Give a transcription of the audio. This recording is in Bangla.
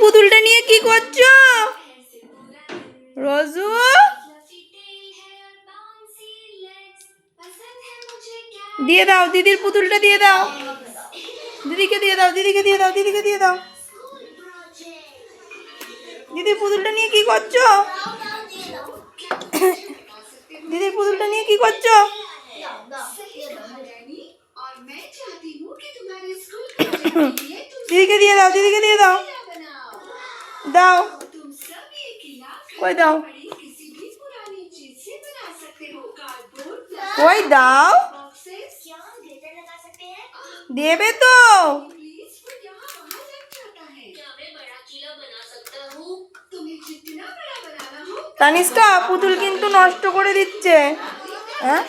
পুতুলটা নিয়ে কি করছো রোজু? দিয়ে দাও, দিদির পুতুলটা দিয়ে দাও, দিদিকে দিয়ে দাও, দিদিকে দিয়ে দাও, দিদিকে দিয়ে দাও। দিদির পুতুলটা নিয়ে কি করছো? দিদির পুতুলটা নিয়ে কি করছো? দিদিকে দিয়ে দাও, দিদিকে দিয়ে দাও, দাও, কই দাও, কই দাও, দেবে তো। তানিষ্কা পুতুল কিন্তু নষ্ট করে দিচ্ছে। হ্যাঁ